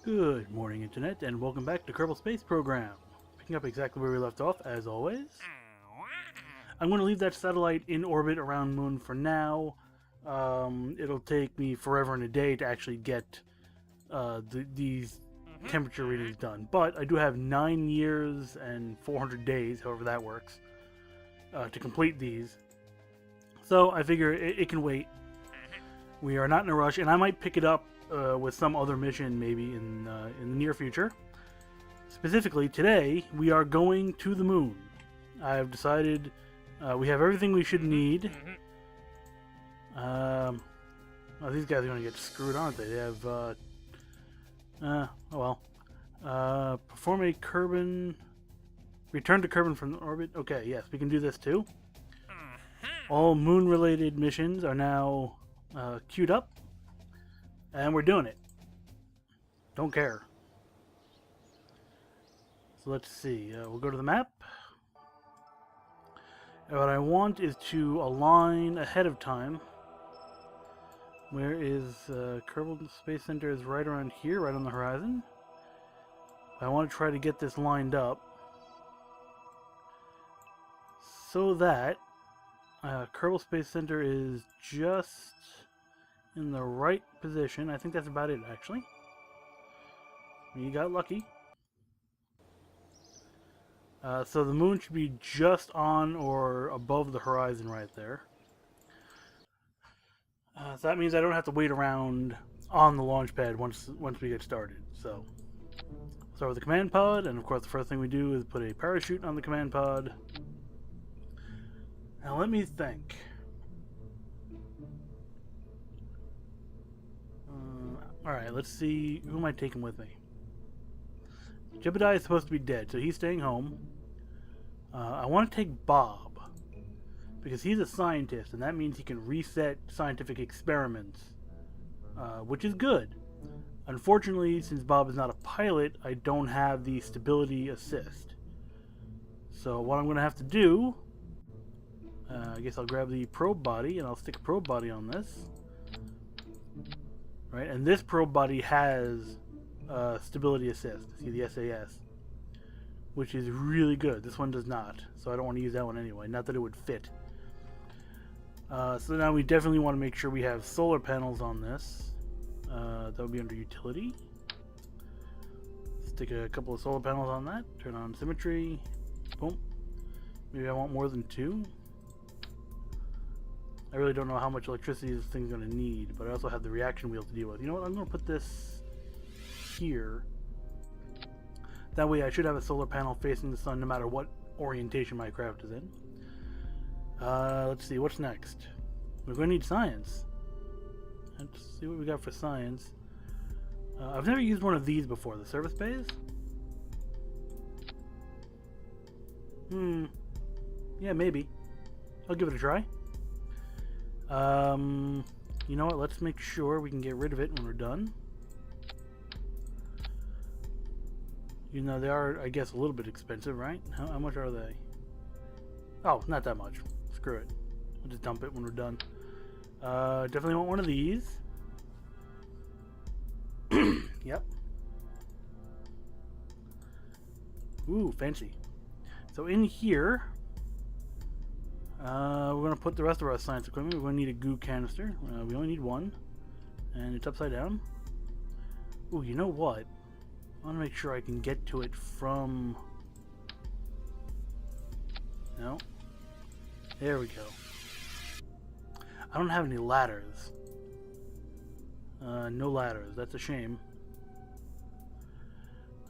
Good morning, Internet, and welcome back to Kerbal Space Program. Picking up exactly where we left off, as always. I'm going to leave that satellite in orbit around Moon for now. It'll take me forever and a day to actually get these temperature readings done. But I do have 9 years and 400 days, however that works, to complete these. So I figure it can wait. We are not in a rush, and I might pick it up with some other mission maybe in the near future. Specifically, today we are going to the moon. I have decided we have everything we should need. Oh, these guys are going to get screwed, aren't they? They have, oh well. Perform a Kerbal. Return to Kerbal from orbit. Okay, yes, we can do this too. All moon-related missions are now queued up. And we're doing it. Don't care. So let's see. We'll go to the map. And what I want is to align ahead of time. Where is Kerbal Space Center? Is right around here, right on the horizon. I want to try to get this lined up so that Kerbal Space Center is just in the right position. I think that's about it, actually. You got lucky. So the moon should be just on or above the horizon right there. So that means I don't have to wait around on the launch pad once we get started. So start with the command pod, and of course the first thing we do is put a parachute on the command pod. Now let me think. Alright, let's see. Who am I taking with me? Jebediah is supposed to be dead, so he's staying home. I want to take Bob, because he's a scientist, and that means he can reset scientific experiments, which is good. Unfortunately, since Bob is not a pilot, I don't have the stability assist. So what I'm going to have to do, I guess I'll grab the probe body, and I'll stick a probe body on this. Right, and this probe body has stability assist. See the SAS, which is really good. This one does not, so I don't want to use that one anyway. Not that it would fit. So now we definitely want to make sure we have solar panels on this. That would be under utility. Stick a couple of solar panels on that. Turn on symmetry. Boom. Maybe I want more than 2. I really don't know how much electricity this thing's going to need, but I also have the reaction wheel to deal with. You know what? I'm going to put this here. That way I should have a solar panel facing the sun no matter what orientation my craft is in. Let's see. What's next? We're going to need science. Let's see what we got for science. I've never used one of these before. The service bays? Yeah, maybe. I'll give it a try. You know what? Let's make sure we can get rid of it when we're done. You know, they are, I guess, a little bit expensive, right? How much are they? Oh, not that much. Screw it. We'll just dump it when we're done. Definitely want one of these. Yep. Ooh, fancy. So in here, we're going to put the rest of our science equipment. We're going to need a goo canister. We only need one. And it's upside down. Ooh, you know what? I want to make sure I can get to it from... No. There we go. I don't have any ladders. No ladders. That's a shame.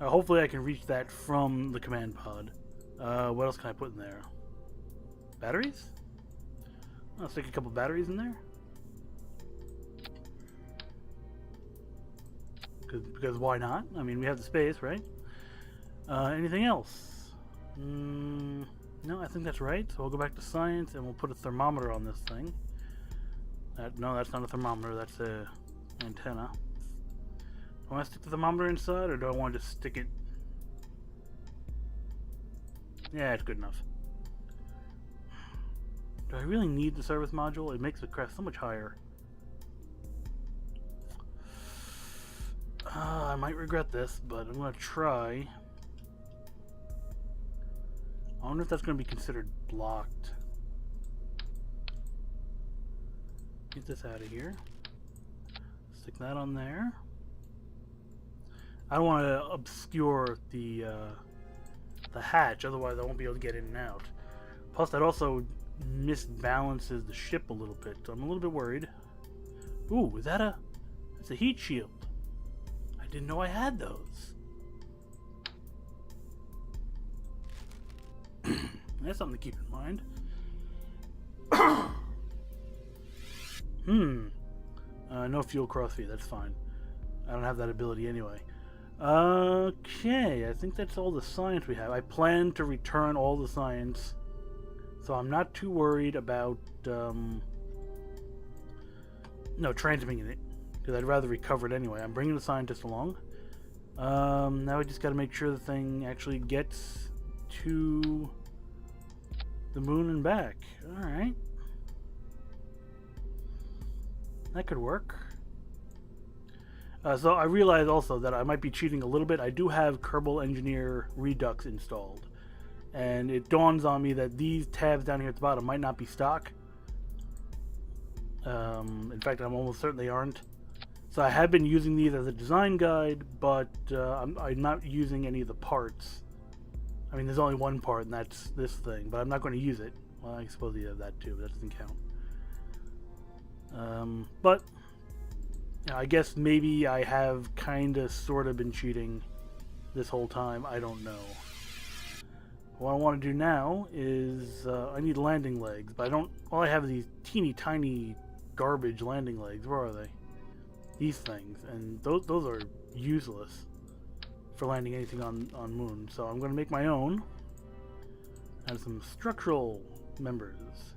Hopefully I can reach that from the command pod. What else can I put in there? Batteries? I'll stick a couple batteries in there. Because why not? I mean, we have the space, right? Anything else? No, I think that's right. So we'll go back to science and we'll put a thermometer on this thing. No, that's not a thermometer. That's a antenna. Do I want to stick the thermometer inside, or do I want to just stick it? Yeah, it's good enough. Do I really need the service module? It makes the craft so much higher. I might regret this, but I'm going to try. I wonder if that's going to be considered blocked. Get this out of here. Stick that on there. I don't want to obscure the hatch, otherwise I won't be able to get in and out. Plus, that also misbalances the ship a little bit, so I'm a little bit worried. Ooh, is that a... It's a heat shield. I didn't know I had those. That's something to keep in mind. No fuel crossfeed, that's fine. I don't have that ability anyway. Okay, I think that's all the science we have. I plan to return all the science, so I'm not too worried about transmitting it, because I'd rather recover it anyway. I'm bringing the scientist along. Now I just got to make sure the thing actually gets to the moon and back. Alright. That could work. So I realize also that I might be cheating a little bit. I do have Kerbal Engineer Redux installed. And it dawns on me that these tabs down here at the bottom might not be stock. In fact, I'm almost certain they aren't. So I have been using these as a design guide, but I'm not using any of the parts. I mean, there's only one part, and that's this thing, but I'm not going to use it. Well, I suppose you have that too, but that doesn't count. But I guess maybe I have kind of sort of been cheating this whole time. I don't know. What I want to do now is I need landing legs, but I don't. All I have is these teeny tiny garbage landing legs. Where are they? These things, and those are useless for landing anything on moon. So I'm going to make my own. Add some structural members.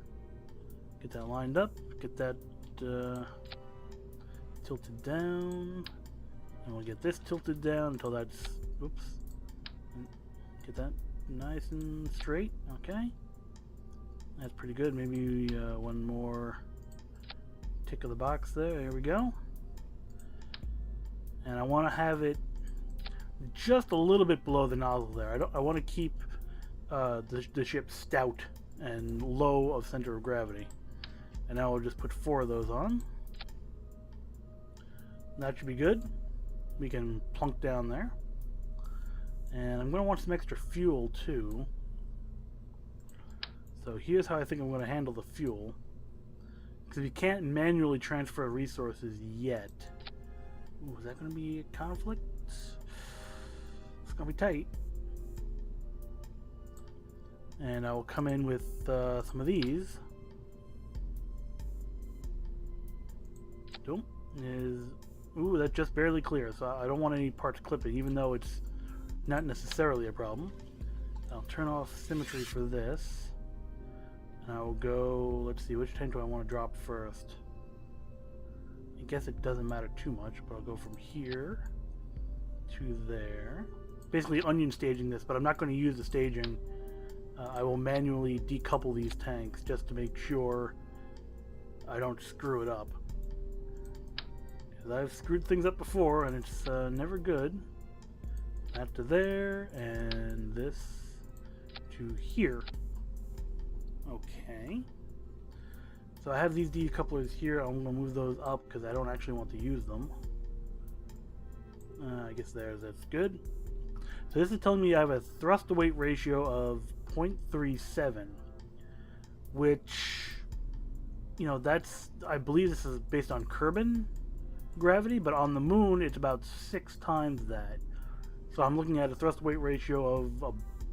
Get that lined up. Get that tilted down, and we'll get this tilted down until that's, oops, get that nice and straight. Okay, that's pretty good. Maybe one more tick of the box there. There we go. And I want to have it just a little bit below the nozzle there. I want to keep the ship stout and low of center of gravity. And now we'll just put 4 of those on. That should be good. We can plunk down there. And I'm going to want some extra fuel too. So here's how I think I'm going to handle the fuel. Because we can't manually transfer resources yet. Ooh, is that going to be a conflict? It's going to be tight. And I will come in with some of these. Ooh, that's just barely clear, so I don't want any parts clipping, even though it's not necessarily a problem. I'll turn off symmetry for this, and I'll go, let's see, which tank do I want to drop first? I guess it doesn't matter too much, but I'll go from here to there. Basically onion staging this, but I'm not going to use the staging. I will manually decouple these tanks just to make sure I don't screw it up. I've screwed things up before, and it's never good. That to there, and this to here. Okay. So I have these decouplers here. I'm going to move those up because I don't actually want to use them. I guess that's good. So this is telling me I have a thrust to weight ratio of 0.37, which, you know, that's, I believe this is based on Kerbal gravity, but on the moon it's about 6 times that. So I'm looking at a thrust weight ratio of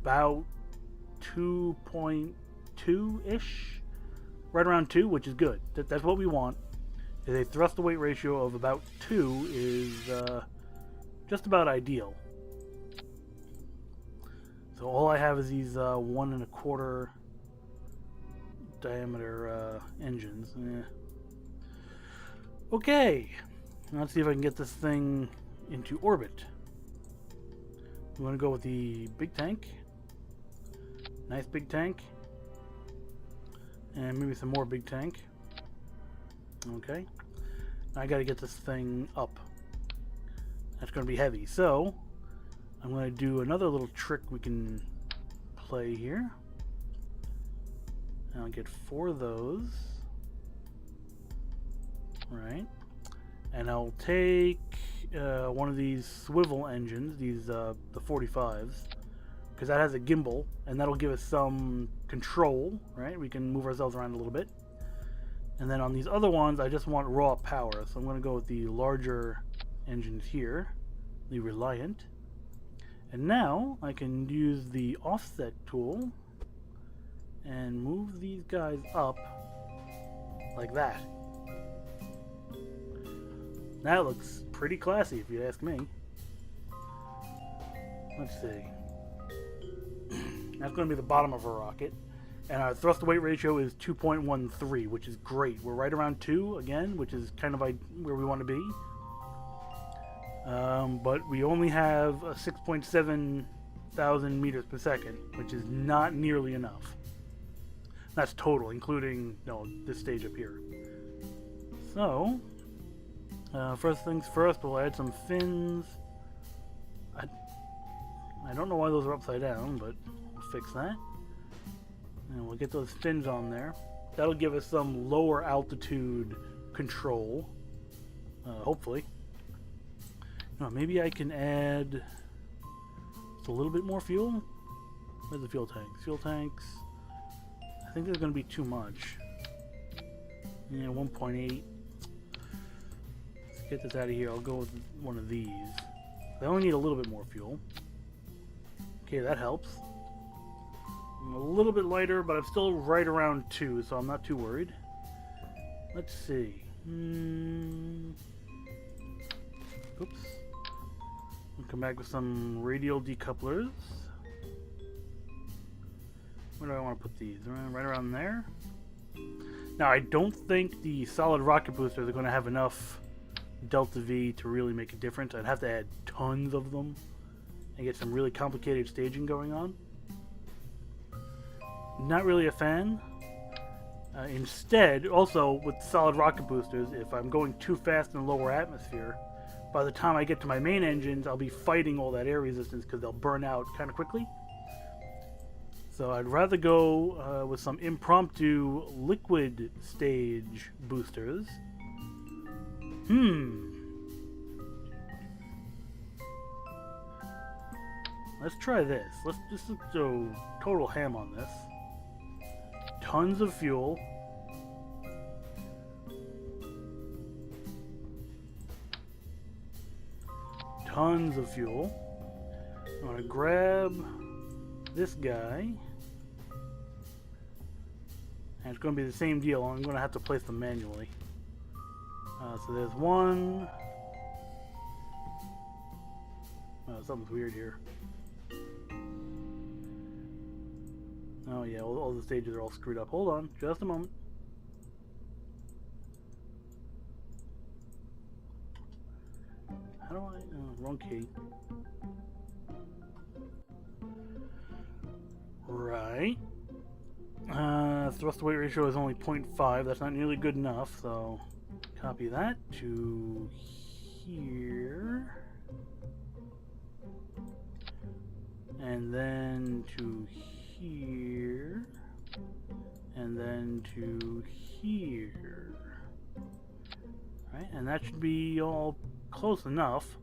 about 2.2-ish, right around 2, which is good. That's what we want. Is a thrust weight ratio of about 2 is just about ideal. So all I have is these 1 1/4 diameter engines. Okay. Let's see if I can get this thing into orbit. We want to go with the big tank. Nice big tank. And maybe some more big tank. Okay. I got to get this thing up. That's going to be heavy. So I'm going to do another little trick we can play here. And I'll get 4 of those. Right. And I'll take one of these swivel engines, these the 45s, because that has a gimbal, and that'll give us some control, right? We can move ourselves around a little bit. And then on these other ones, I just want raw power, so I'm going to go with the larger engines here, the Reliant. And now I can use the offset tool and move these guys up like that. That looks pretty classy if you ask me. Let's see. That's going to be the bottom of our rocket. And our thrust to weight ratio is 2.13, which is great. We're right around 2 again, which is kind of where we want to be. But we only have a 6.7 thousand meters per second, which is not nearly enough. That's total, including this stage up here. So, first things first, we'll add some fins. I don't know why those are upside down, but we'll fix that. And we'll get those fins on there. That'll give us some lower altitude control, hopefully. Maybe I can add just a little bit more fuel. Where's the fuel tanks? Fuel tanks. I think there's going to be too much. Yeah, 1.8. Let's get this out of here. I'll go with one of these. I only need a little bit more fuel. Okay, that helps. I'm a little bit lighter, but I'm still right around 2, so I'm not too worried. Let's see. Oops. I'll come back with some radial decouplers. Where do I want to put these? Right around there. Now, I don't think the solid rocket boosters are going to have enough Delta V to really make a difference. I'd have to add tons of them and get some really complicated staging going on. Not really a fan. Instead, also with solid rocket boosters, if I'm going too fast in a lower atmosphere, by the time I get to my main engines, I'll be fighting all that air resistance because they'll burn out kind of quickly. So I'd rather go with some impromptu liquid stage boosters. Let's try this. Let's just go total ham on this. Tons of fuel. Tons of fuel. I'm going to grab this guy. And it's going to be the same deal. I'm going to have to place them manually. So there's one. Oh, something's weird here. Oh yeah, all the stages are all screwed up. Hold on, just a moment. How do I... Oh, wrong key. Right. Thrust to weight ratio is only 0.5. That's not nearly good enough, so copy that to here. And then to here. And then to here. Right, and that should be all close enough.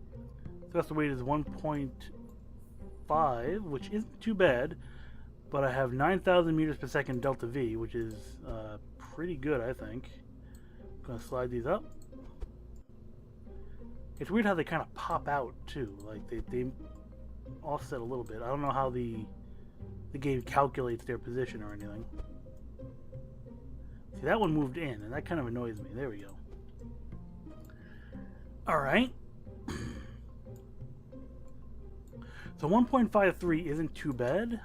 Thrust to weight is 1.5, which isn't too bad. But I have 9,000 meters per second delta V, which is pretty good, I think. I'm going to slide these up. It's weird how they kind of pop out, too. Like, they offset a little bit. I don't know how the game calculates their position or anything. See, that one moved in, and that kind of annoys me. There we go. Alright. So 1.53 isn't too bad.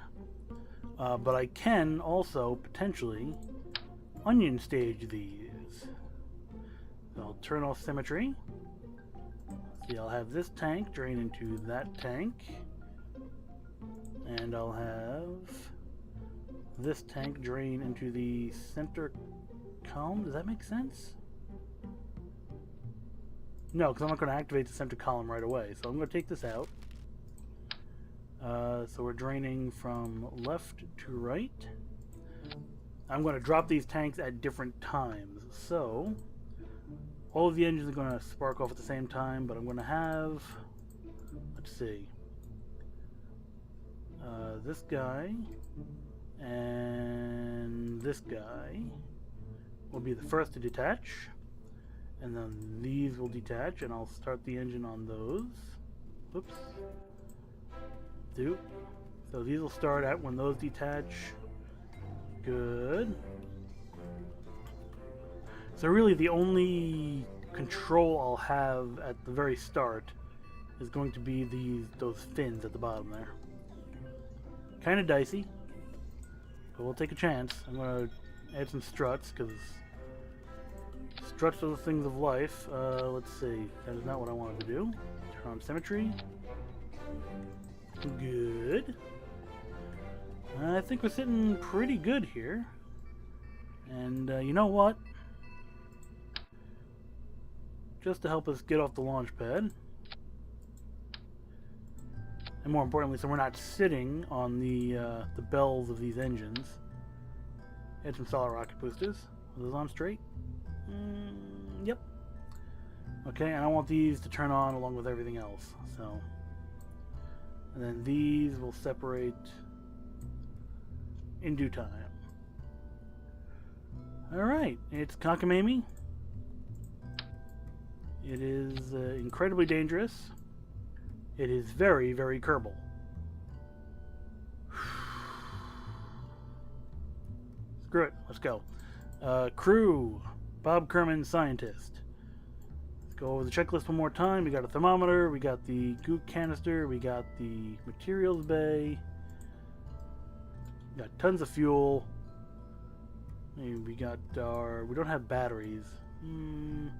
But I can also potentially onion stage these. So I'll turn off symmetry. See, I'll have this tank drain into that tank. And I'll have this tank drain into the center column. Does that make sense? No, because I'm not going to activate the center column right away. So I'm going to take this out. So we're draining from left to right. I'm going to drop these tanks at different times. So all of the engines are going to spark off at the same time, but I'm going to have, let's see, this guy and this guy will be the first to detach, and then these will detach, and I'll start the engine on those. Oops. So these will start out when those detach. Good. So really the only control I'll have at the very start is going to be those fins at the bottom there. Kind of dicey, but we'll take a chance. I'm going to add some struts, because struts are the things of life. Let's see. That is not what I wanted to do. Turn on symmetry. Good. I think we're sitting pretty good here. And you know what? Just to help us get off the launch pad, and more importantly, so we're not sitting on the bells of these engines, add some solid rocket boosters. Are those on straight? Yep. Okay, and I want these to turn on along with everything else. So, and then these will separate in due time. Alright, it's cockamamie. It is incredibly dangerous. It is very, very Kerbal. Screw it, let's go. Crew, Bob Kerman, scientist. Let's go over the checklist one more time. We got a thermometer, we got the goop canister, we got the materials bay, we got tons of fuel. We got our... we don't have batteries. You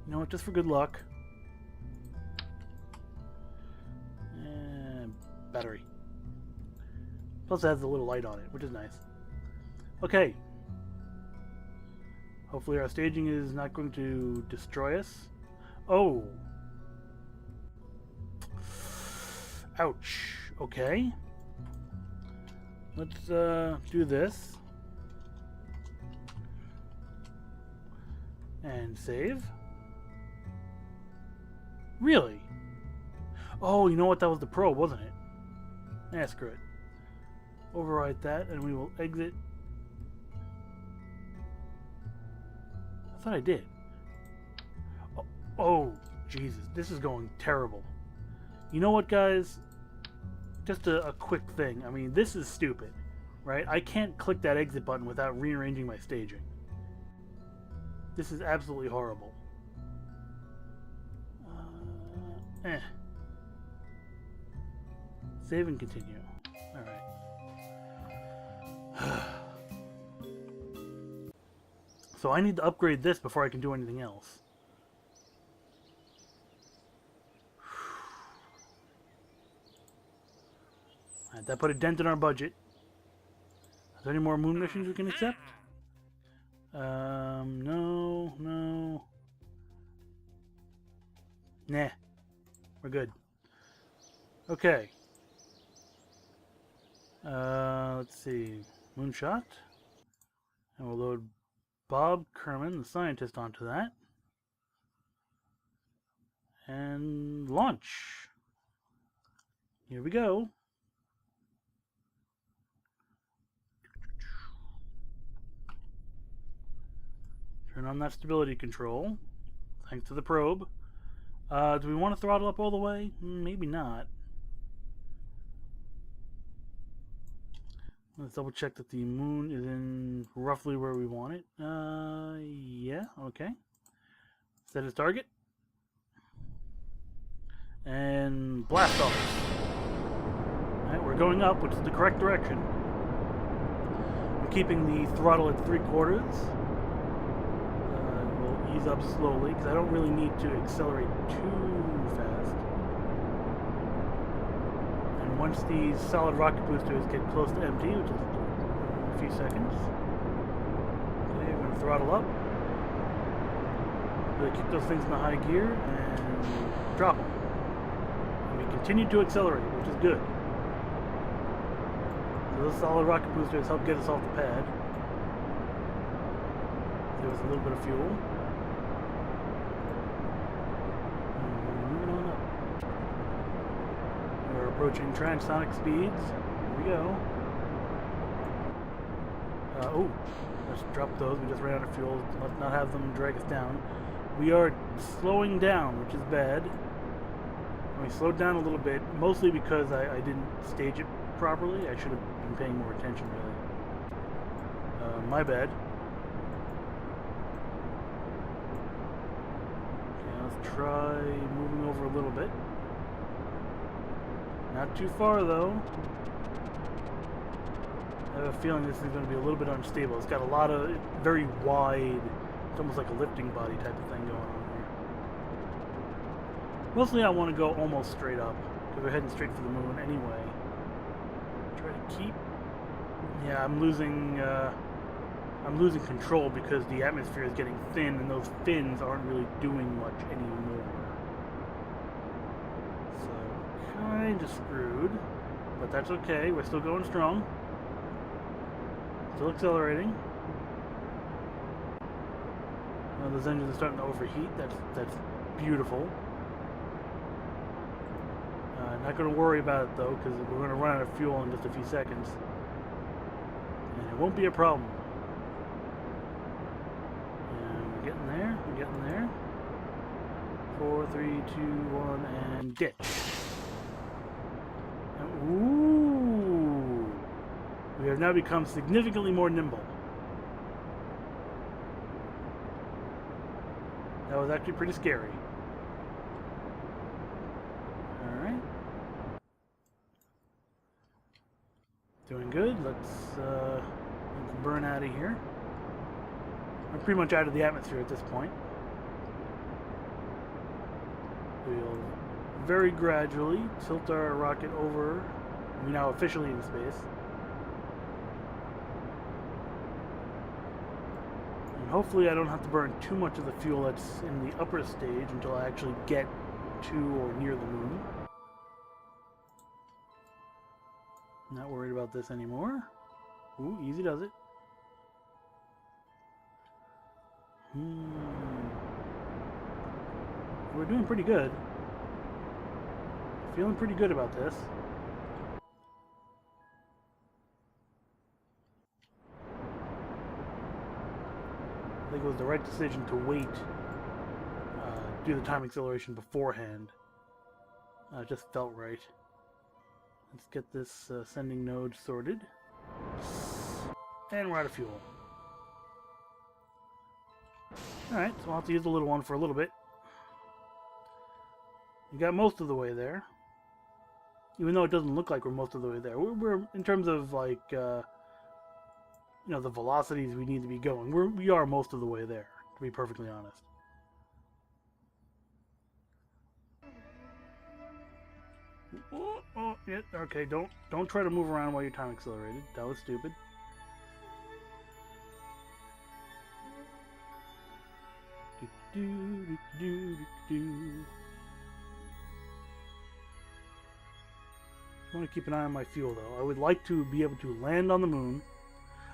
know what, just for good luck. Battery. Plus it has a little light on it, which is nice. Okay. Hopefully our staging is not going to destroy us. Oh. Ouch. Okay. Let's do this. And save. Really? Oh, you know what? That was the probe, wasn't it? Yeah, screw it. Override that, and we will exit. I thought I did. Oh, Jesus. This is going terrible. You know what, guys? Just a quick thing. I mean, this is stupid, right? I can't click that exit button without rearranging my staging. This is absolutely horrible. Save and continue. Alright. So I need to upgrade this before I can do anything else. Alright, that put a dent in our budget. Are there any more moon missions we can accept? No. Nah. We're good. Okay. Let's see. Moonshot. And we'll load Bob Kerman, the scientist, onto that. And launch. Here we go. Turn on that stability control. Thanks to the probe. Do we want to throttle up all the way? Maybe not. Let's double check that the moon is in roughly where we want it. Yeah, okay. Set as target. And blast off. Alright, we're going up, which is the correct direction. I'm keeping the throttle at 3/4. We'll ease up slowly, because I don't really need to accelerate too fast. And once these solid rocket boosters get close to empty, which is a few seconds, okay, we're going to throttle up. Really kick those things in the high gear and drop them. And we continue to accelerate, which is good. So those solid rocket boosters help get us off the pad. There was a little bit of fuel. Moving on up. We're approaching transonic speeds. Here we go. Oh, let's drop those. We just ran out of fuel. Let's not have them drag us down. We are slowing down, which is bad. We slowed down a little bit, mostly because I didn't stage it properly. I should have been paying more attention, really. My bad. Okay, let's try moving over a little bit. Not too far, though. I have a feeling this is going to be a little bit unstable. It's got a lot of very wide, it's almost like a lifting body type of thing going on here. Mostly I want to go almost straight up, because we're heading straight for the moon anyway. Try to keep... Yeah, I'm losing control because the atmosphere is getting thin, and those fins aren't really doing much anymore. So, kind of screwed. But that's okay, we're still going strong. Still accelerating. Now those engines are starting to overheat. That's beautiful. Not going to worry about it though, because we're going to run out of fuel in just a few seconds, and it won't be a problem. And we're getting there. We're getting there. 4, 3, 2, 1, and ditch. And, ooh. We have now become significantly more nimble. That was actually pretty scary. Alright. Doing good. Let's burn out of here. We're pretty much out of the atmosphere at this point. We'll very gradually tilt our rocket over. We're now officially in space. Hopefully I don't have to burn too much of the fuel that's in the upper stage until I actually get to or near the moon. Not worried about this anymore. Ooh, easy does it. We're doing pretty good. Feeling pretty good about this. I think it was the right decision to wait, do the time acceleration beforehand. It just felt right. Let's get this sending node sorted. And we're out of fuel. Alright, so I'll have to use the little one for a little bit. We got most of the way there. Even though it doesn't look like we're most of the way there. We're in terms of, like, you know, the velocities we need to be going. We are most of the way there, to be perfectly honest. Oh, yeah, okay, don't try to move around while you're time accelerated. That was stupid. I want to keep an eye on my fuel, though. I would like to be able to land on the moon.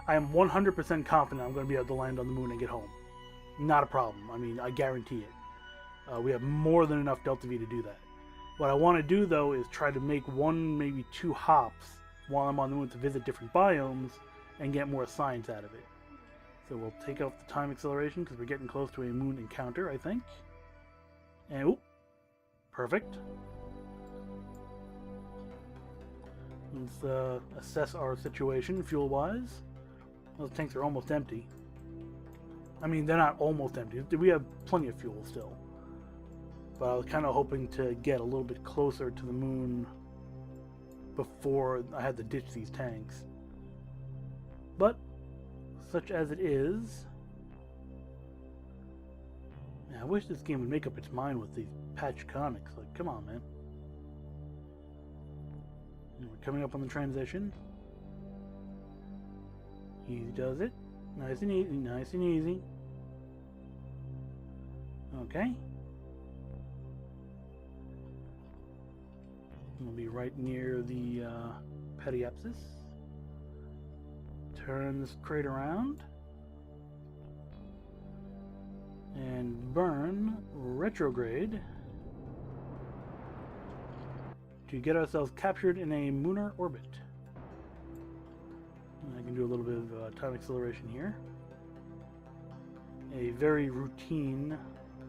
I am 100% confident I'm going to be able to land on the moon and get home. Not a problem. I mean, I guarantee it. We have more than enough Delta V to do that. What I want to do, though, is try to make 1, maybe 2 hops while I'm on the moon to visit different biomes and get more science out of it. So we'll take off the time acceleration because we're getting close to a moon encounter, I think. And, oop, perfect. Let's assess our situation fuel-wise. Those tanks are almost empty. I mean, they're not almost empty. We have plenty of fuel still. But I was kind of hoping to get a little bit closer to the moon before I had to ditch these tanks. But, such as it is... Man, I wish this game would make up its mind with these patch conics. Like, come on, man. We're coming up on the transition. Easy does it. Nice and easy, nice and easy. Okay. We'll be right near the Periapsis. Turn this crate around. And burn retrograde to get ourselves captured in a lunar orbit. And I can do a little bit of time acceleration here. A very routine.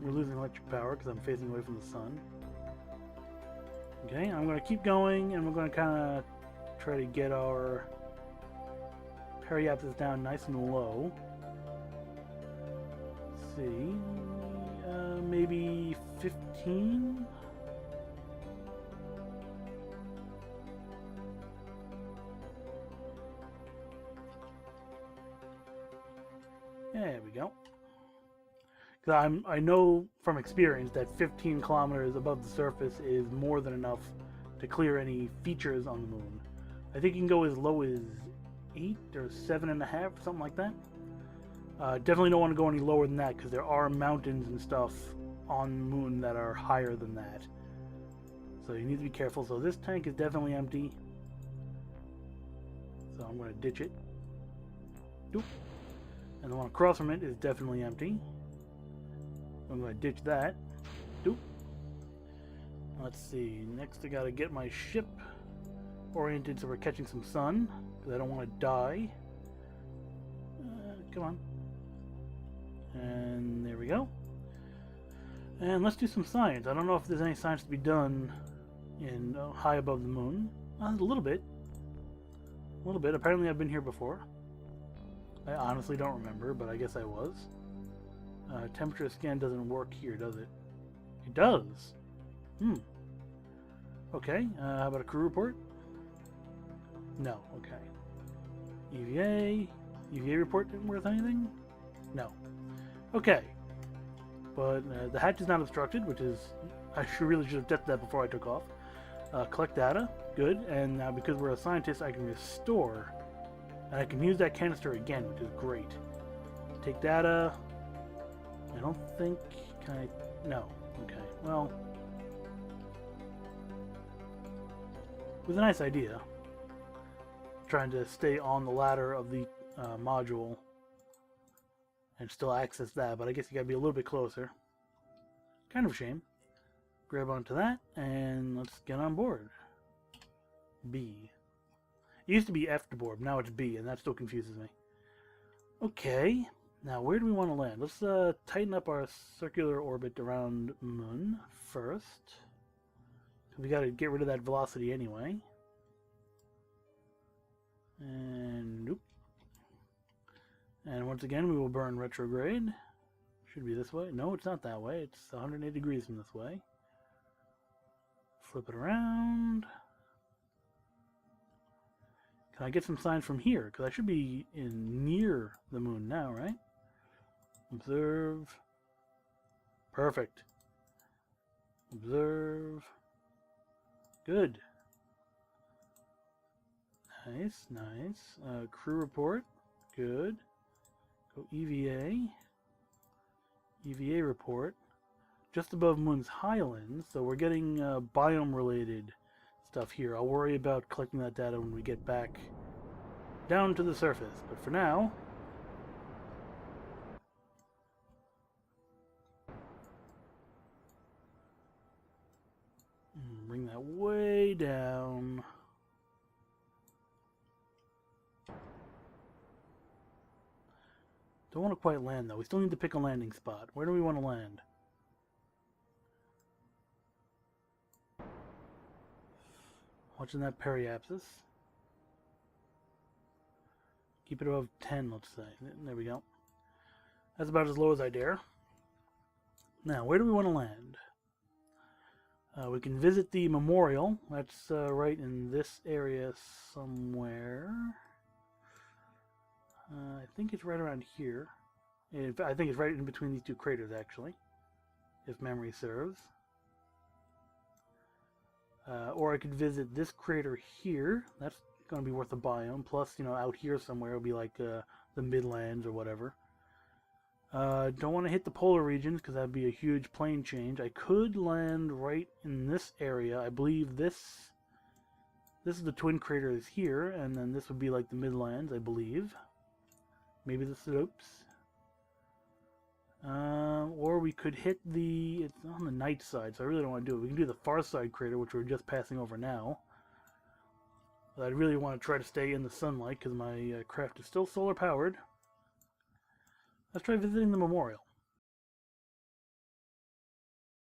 We're losing electric power because I'm facing away from the sun. Okay, I'm going to keep going, and we're going to kind of try to get our Periapsis down nice and low. Let's see, maybe 15? There we go. Because I know from experience that 15 kilometers above the surface is more than enough to clear any features on the moon. I think you can go as low as 8 or 7.5, something like that. Definitely don't want to go any lower than that because there are mountains and stuff on the moon that are higher than that. So you need to be careful. So this tank is definitely empty. So I'm going to ditch it. Doop. And the one across from it is definitely empty. I'm going to ditch that. Doop. Let's see. Next I got to get my ship oriented so we're catching some sun. Because I don't want to die. Come on. And there we go. And let's do some science. I don't know if there's any science to be done in high above the moon. A little bit. A little bit. Apparently I've been here before. I honestly don't remember, but I guess I was. Temperature scan doesn't work here, does it? It does. Okay. How about a crew report? No. Okay. EVA. EVA report didn't worth anything? No. Okay. But the hatch is not obstructed, which is... I really should have tested that before I took off. Collect data. Good. And now because we're a scientist, I can restore. And I can use that canister again, which is great. Take data. I don't think... Can I... No. Okay. Well... It was a nice idea. Trying to stay on the ladder of the module and still access that, but I guess you gotta be a little bit closer. Kind of a shame. Grab onto that and let's get on board. B. It used to be F to board, now it's B, and that still confuses me. Okay, now where do we want to land? Let's tighten up our circular orbit around Moon first. We gotta get rid of that velocity anyway. And nope. And once again, we will burn retrograde. Should be this way. No, it's not that way. It's 180 degrees from this way. Flip it around. Can I get some signs from here? Because I should be near the moon now, right? Observe. Perfect. Observe. Good. Nice, nice. Crew report. Good. Go EVA. EVA report. Just above Moon's Highlands, so we're getting biome-related stuff here. I'll worry about collecting that data when we get back down to the surface. But for now... bring that way down. Don't want to quite land, though. We still need to pick a landing spot. Where do we want to land? Watching that Periapsis. Keep it above 10, let's say. There we go. That's about as low as I dare. Now, where do we want to land? We can visit the memorial. That's right in this area somewhere. I think it's right around here. I think it's right in between these two craters, actually, if memory serves. Or I could visit this crater here. That's going to be worth a biome. Plus, you know, out here somewhere it'll be like the Midlands or whatever. Don't want to hit the polar regions because that'd be a huge plane change. I could land right in this area. I believe this is the twin craters here, and then this would be like the Midlands, I believe. Maybe this is oops. Or we could hit the... It's on the night side, so I really don't want to do it. We can do the far side crater, which we're just passing over now. But I really want to try to stay in the sunlight because my craft is still solar powered. Let's try visiting the memorial.